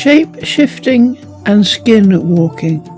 Shape-shifting and skin walking.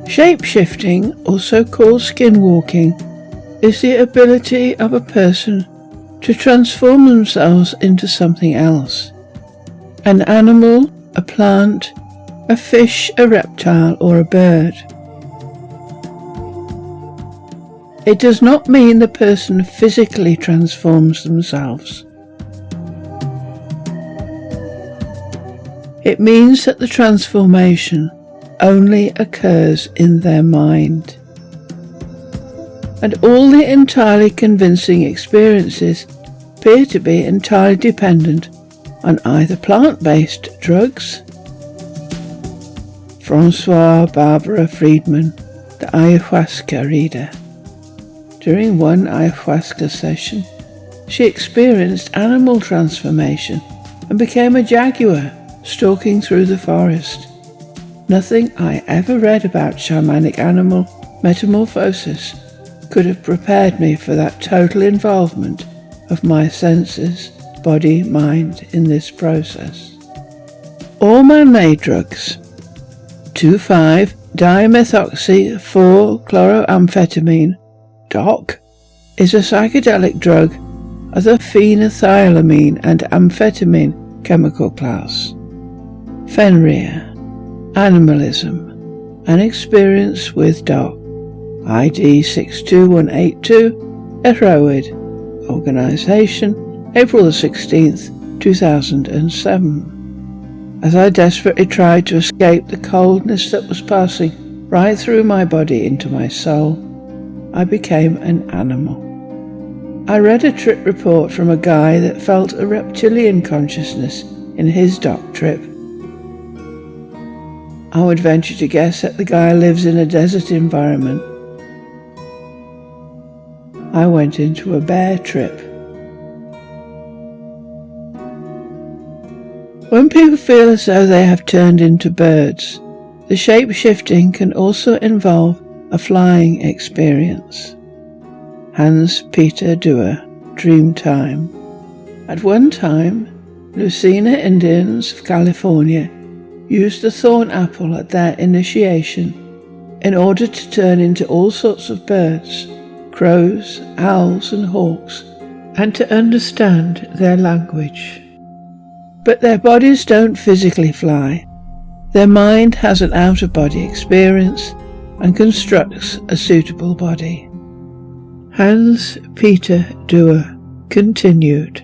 Shape-shifting, also called skinwalking, is the ability of a person to transform themselves into something else. An animal, a plant, a fish, a reptile, or a bird. It does not mean the person physically transforms themselves. It means that the transformation only occurs in their mind. And all the entirely convincing experiences appear to be entirely dependent on either plant-based drugs. Francois Barbara Friedman, the ayahuasca reader. During one ayahuasca session, she experienced animal transformation and became a jaguar stalking through the forest. Nothing I ever read about shamanic animal metamorphosis could have prepared me for that total involvement of my senses, body, mind in this process. All man-made drugs. 2,5-dimethoxy-4-chloroamphetamine, DOC, is a psychedelic drug of the phenethylamine and amphetamine chemical class. Fenrir. Animalism, an experience with DOC, ID 62182, Eroid, Organisation, April the 16th, 2007. As I desperately tried to escape the coldness that was passing right through my body into my soul, I became an animal. I read a trip report from a guy that felt a reptilian consciousness in his DOC trip. I would venture to guess that the guy lives in a desert environment. I went into a bear trip. When people feel as though they have turned into birds, the shape-shifting can also involve a flying experience. Hans Peter Duer, Dream Time. At one time, Lucena Indians of California used the thorn apple at their initiation in order to turn into all sorts of birds, crows, owls and hawks, and to understand their language. But their bodies don't physically fly. Their mind has an out-of-body experience and constructs a suitable body. Hans Peter Duer continued.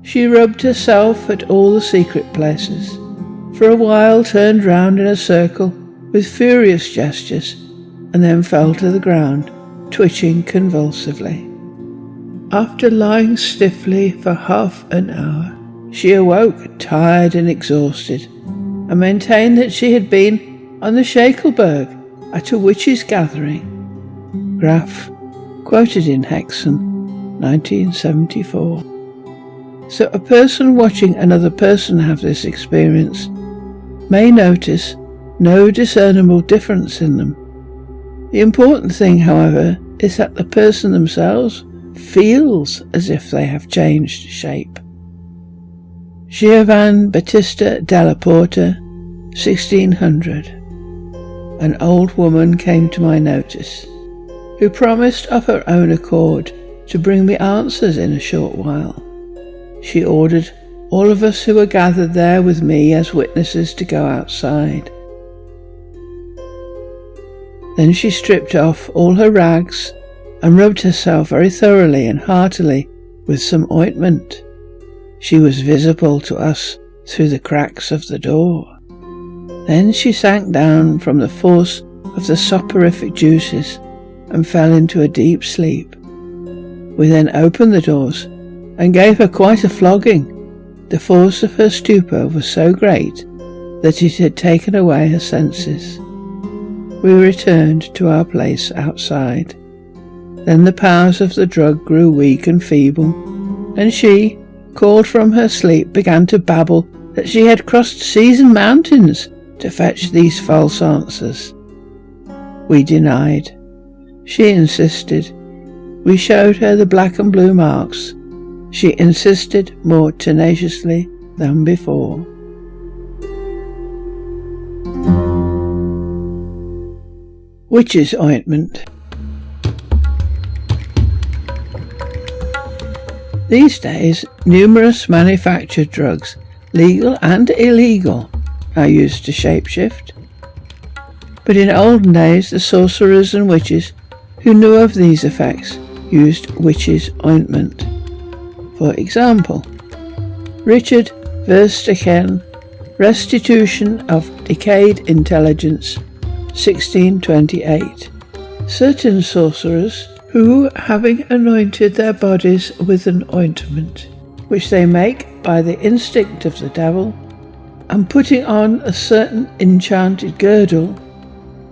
She rubbed herself at all the secret places. For a while turned round in a circle with furious gestures, and then fell to the ground, twitching convulsively. After lying stiffly for half an hour, she awoke tired and exhausted, and maintained that she had been on the Shakelberg at a witches' gathering. Graf, quoted in Hexen, 1974. So a person watching another person have this experience may notice no discernible difference in them. The important thing, however, is that the person themselves feels as if they have changed shape. Giovan Battista della Porta, 1600. An old woman came to my notice, who promised of her own accord to bring me answers in a short while. She ordered all of us who were gathered there with me as witnesses to go outside. Then she stripped off all her rags and rubbed herself very thoroughly and heartily with some ointment. She was visible to us through the cracks of the door. Then she sank down from the force of the soporific juices and fell into a deep sleep. We then opened the doors and gave her quite a flogging. The force of her stupor was so great that it had taken away her senses. we returned to our place outside. Then the powers of the drug grew weak and feeble, and she, called from her sleep, began to babble that she had crossed seas and mountains to fetch these false answers. We denied. She insisted. We showed her the black and blue marks. She insisted more tenaciously than before. Witch's ointment. These days, numerous manufactured drugs, legal and illegal, are used to shapeshift. But in olden days, the sorcerers and witches who knew of these effects used witch's ointment. For example, Richard Verstegen, Restitution of Decayed Intelligence, 1628. Certain sorcerers who, having anointed their bodies with an ointment, which they make by the instinct of the devil, and putting on a certain enchanted girdle,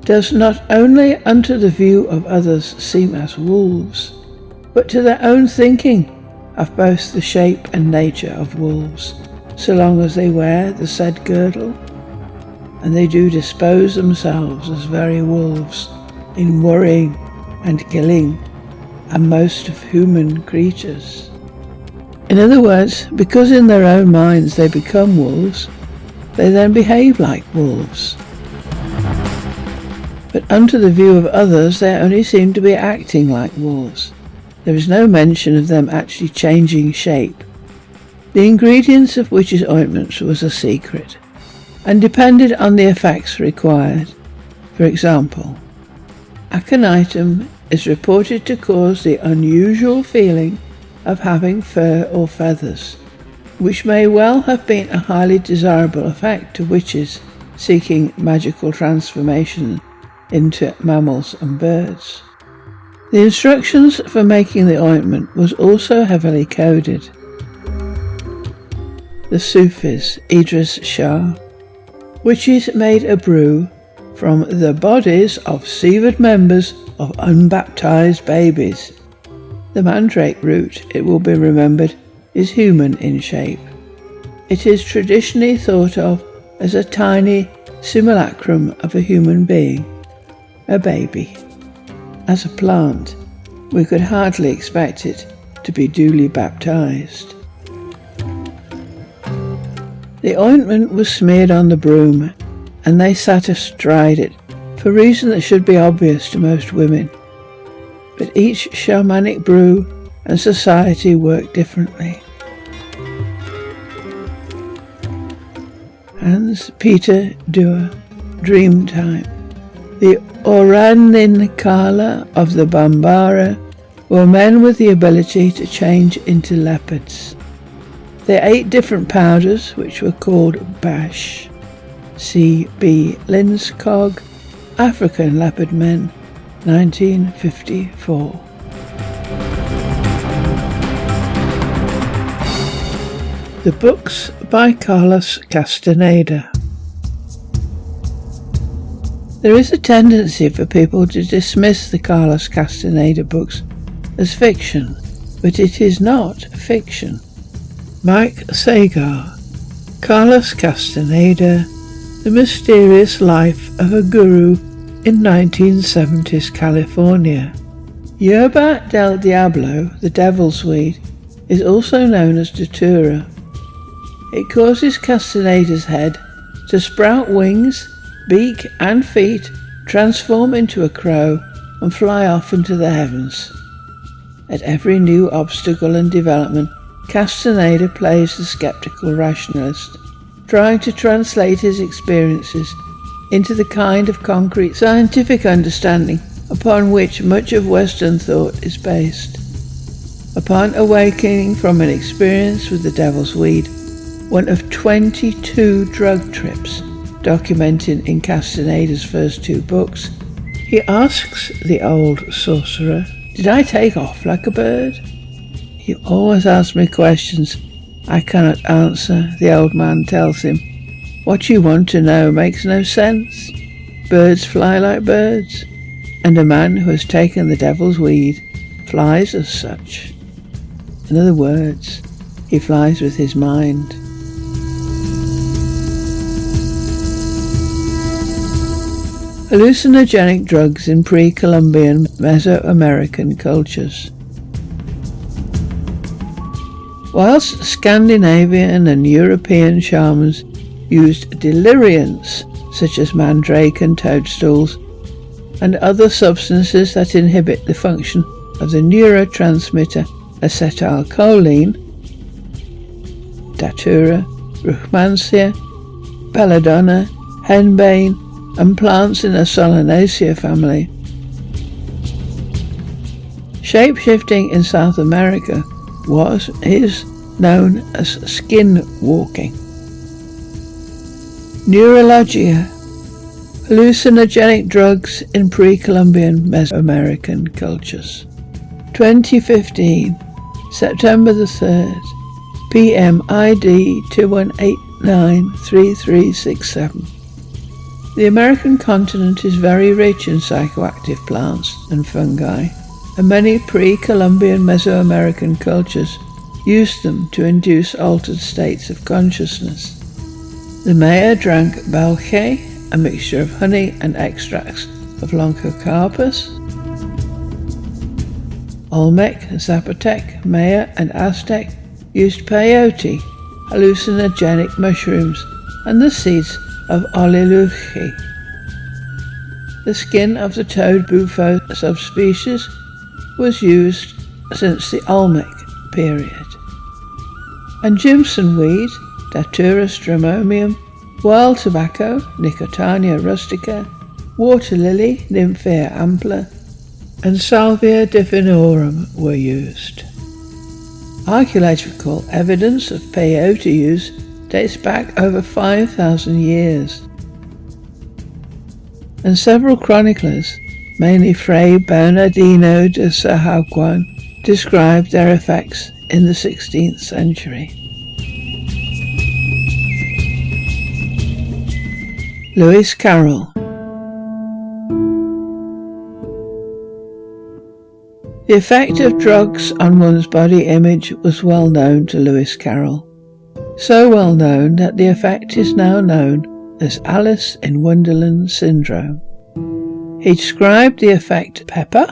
does not only unto the view of others seem as wolves, but to their own thinking have both the shape and nature of wolves, so long as they wear the said girdle, and they do dispose themselves as very wolves in worrying and killing, and most of human creatures. In other words, because in their own minds they become wolves, they then behave like wolves. But unto the view of others they only seem to be acting like wolves. There is no mention of them actually changing shape. The ingredients of witches' ointments was a secret, and depended on the effects required. For example, aconitum is reported to cause the unusual feeling of having fur or feathers, which may well have been a highly desirable effect to witches seeking magical transformation into mammals and birds. The instructions for making the ointment was also heavily coded. The Sufis, Idris Shah, witches made a brew from the bodies of severed members of unbaptized babies. The mandrake root, it will be remembered, is human in shape. It is traditionally thought of as a tiny simulacrum of a human being, a baby. As a plant, we could hardly expect it to be duly baptized. The ointment was smeared on the broom, and they sat astride it, for a reason that should be obvious to most women. But each shamanic brew and society worked differently. Hans Peter Duer, Dreamtime. The Oraninkala of the Bambara were men with the ability to change into leopards. They ate different powders, which were called bash. C. B. Linskog, African Leopard Men, 1954. The books by Carlos Castaneda. There is a tendency for people to dismiss the Carlos Castaneda books as fiction, but it is not fiction. Mike Sagar, Carlos Castaneda, The Mysterious Life of a Guru in 1970s California. Yerba del Diablo, the devil's weed, is also known as datura. It causes Castaneda's head to sprout wings, beak and feet, transform into a crow, and fly off into the heavens. At every new obstacle and development, Castaneda plays the skeptical rationalist, trying to translate his experiences into the kind of concrete scientific understanding upon which much of Western thought is based. Upon awakening from an experience with the devil's weed, one of 22 drug trips documented in Castaneda's first two books, he asks the old sorcerer, "Did I take off like a bird?" "You always ask me questions I cannot answer," the old man tells him. "What you want to know makes no sense. birds fly like birds, and a man who has taken the devil's weed flies as such. In other words, he flies with his mind. Hallucinogenic drugs in pre-Columbian Mesoamerican cultures. Whilst Scandinavian and European shamans used deliriants such as mandrake and toadstools and other substances that inhibit the function of the neurotransmitter acetylcholine, datura, ruchmansia, belladonna, henbane, and plants in the Solanaceae family. Shapeshifting in South America is known as skin walking. Neurologia. Hallucinogenic drugs in pre-Columbian Mesoamerican cultures. 2015, September the 3rd, PM ID 21893367. The American continent is very rich in psychoactive plants and fungi, and many pre-Columbian Mesoamerican cultures used them to induce altered states of consciousness. The Maya drank balche, a mixture of honey and extracts of Loncocarpus. Olmec, Zapotec, Maya, and Aztec used peyote, hallucinogenic mushrooms, and the seeds of oliluchi. The skin of the toad bufo subspecies was used since the Olmec period. And Jimson weed, Datura stramonium, wild tobacco, Nicotania rustica, water lily, Nymphea ampla, and Salvia divinorum were used. Archaeological evidence of peyote use dates back over 5,000 years. And several chroniclers, mainly Fray Bernardino de Sahaguan, described their effects in the 16th century. Lewis Carroll. The effect of drugs on one's body image was well known to Lewis Carroll. So well known that the effect is now known as Alice in Wonderland syndrome. He described the effect Pepper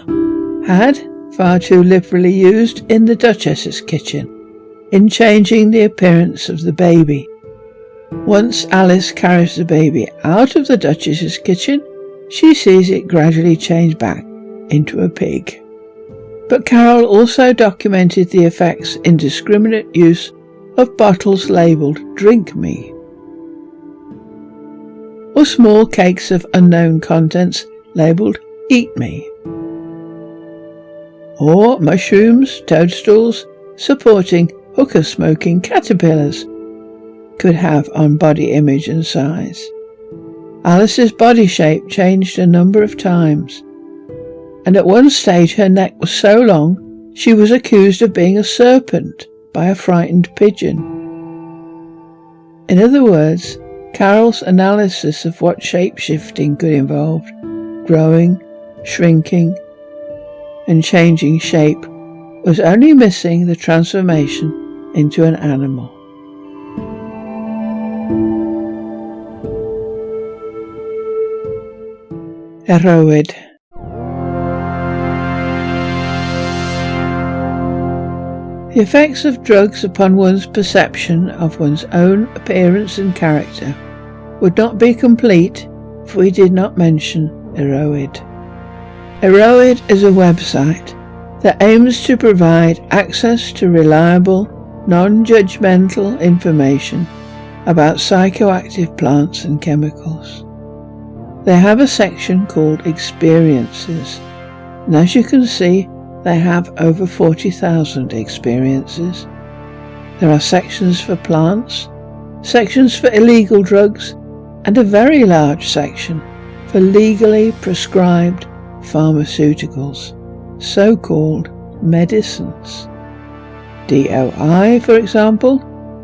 had, far too liberally used in the Duchess's kitchen, in changing the appearance of the baby. Once Alice carries the baby out of the Duchess's kitchen, she sees it gradually change back into a pig. But Carroll also documented the effects indiscriminate use of bottles labelled "Drink Me," or small cakes of unknown contents labelled "Eat Me," or mushrooms, toadstools supporting hookah smoking caterpillars could have on body image and size. Alice's body shape changed a number of times, and at one stage her neck was so long she was accused of being a serpent by a frightened pigeon. In other words, Carroll's analysis of what shape-shifting could involve, growing, shrinking, and changing shape, was only missing the transformation into an animal. Eroid. The effects of drugs upon one's perception of one's own appearance and character would not be complete if we did not mention Eroid. Eroid is a website that aims to provide access to reliable, non-judgmental information about psychoactive plants and chemicals. They have a section called Experiences, and as you can see, they have over 40,000 experiences. There are sections for plants, sections for illegal drugs, and a very large section for legally prescribed pharmaceuticals, so-called medicines. DOI, for example,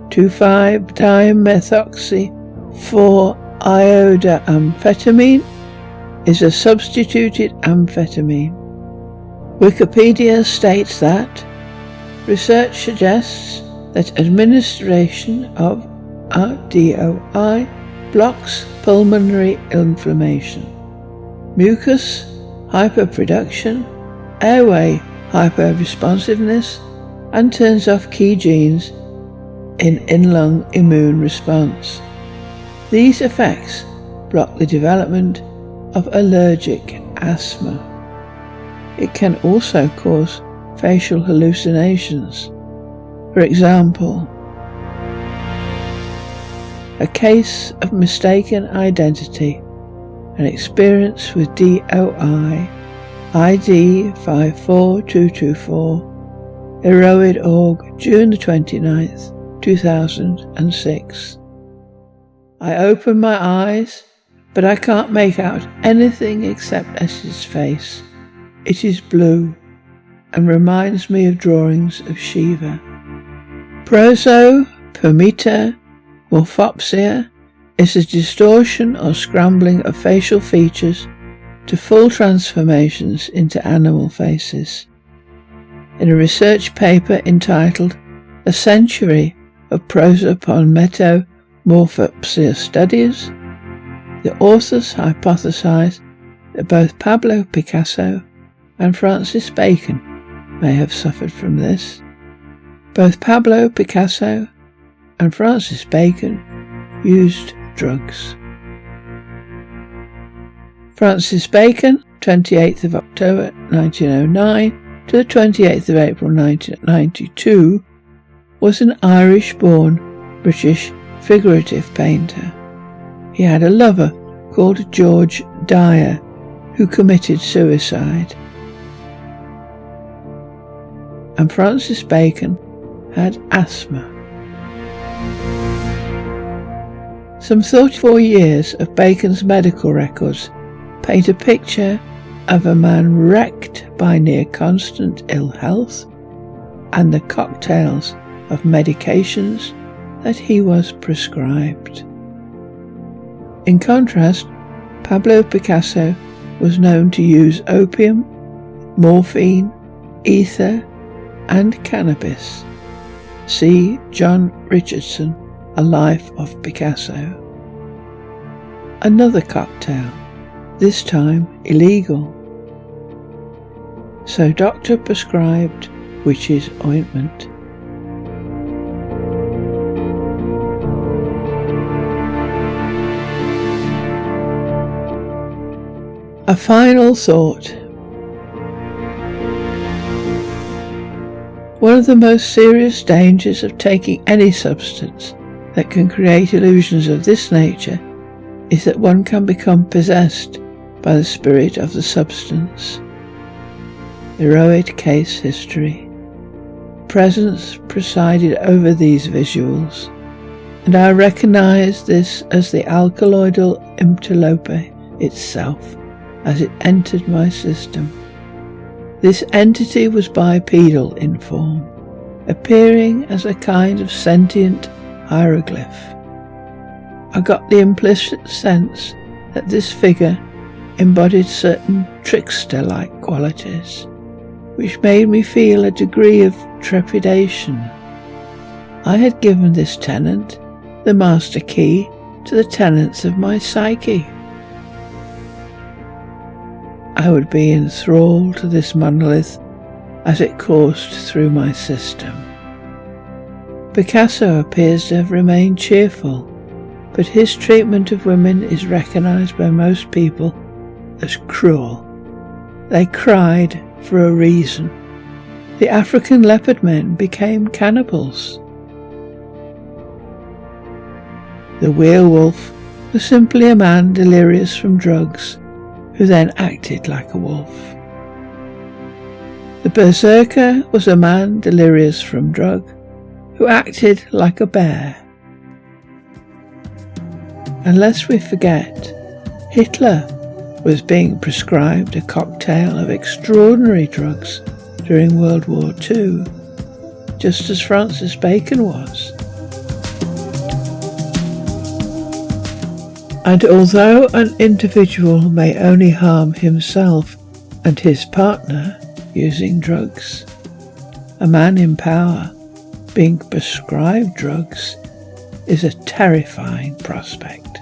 2,5-dimethoxy-4-iodoamphetamine, is a substituted amphetamine. Wikipedia states that research suggests that administration of DOI blocks pulmonary inflammation, mucus hyperproduction, airway hyperresponsiveness, and turns off key genes in lung immune response. These effects block the development of allergic asthma. It can also cause facial hallucinations. For example, a case of mistaken identity, an experience with DOI, ID 54224, Eroid.org, June the 29th, 2006. I open my eyes, but I can't make out anything except S's face. It is blue and reminds me of drawings of Shiva. Prosopomorphia is a distortion or scrambling of facial features to full transformations into animal faces. In a research paper entitled A Century of Prosopomorphia Studies, the authors hypothesized that both Pablo Picasso and Francis Bacon may have suffered from this. Both Pablo Picasso and Francis Bacon used drugs. Francis Bacon, 28th of October 1909 to the 28th of April 1992, was an Irish-born British figurative painter. He had a lover called George Dyer, who committed suicide. And Francis Bacon had asthma. Some 34 years of Bacon's medical records paint a picture of a man wrecked by near constant ill health and the cocktails of medications that he was prescribed. In contrast, Pablo Picasso was known to use opium, morphine, ether, and cannabis. See John Richardson, A Life of Picasso. Another cocktail, this time illegal. So doctor prescribed witch's ointment. A final thought. One of the most serious dangers of taking any substance that can create illusions of this nature is that one can become possessed by the spirit of the substance. Eroid case history. Presence presided over these visuals, and I recognized this as the alkaloidal interlope itself as it entered my system. This entity was bipedal in form, appearing as a kind of sentient hieroglyph. I got the implicit sense that this figure embodied certain trickster-like qualities, which made me feel a degree of trepidation. I had given this tenant the master key to the tenets of my psyche. I would be enthralled to this monolith as it coursed through my system. Picasso appears to have remained cheerful, but his treatment of women is recognized by most people as cruel. They cried for a reason. The African leopard men became cannibals. The werewolf was simply a man delirious from drugs who then acted like a wolf. The berserker was a man delirious from drug who acted like a bear. And lest we forget, Hitler was being prescribed a cocktail of extraordinary drugs during World War II, just as Francis Bacon was. And although an individual may only harm himself and his partner using drugs, a man in power being prescribed drugs is a terrifying prospect.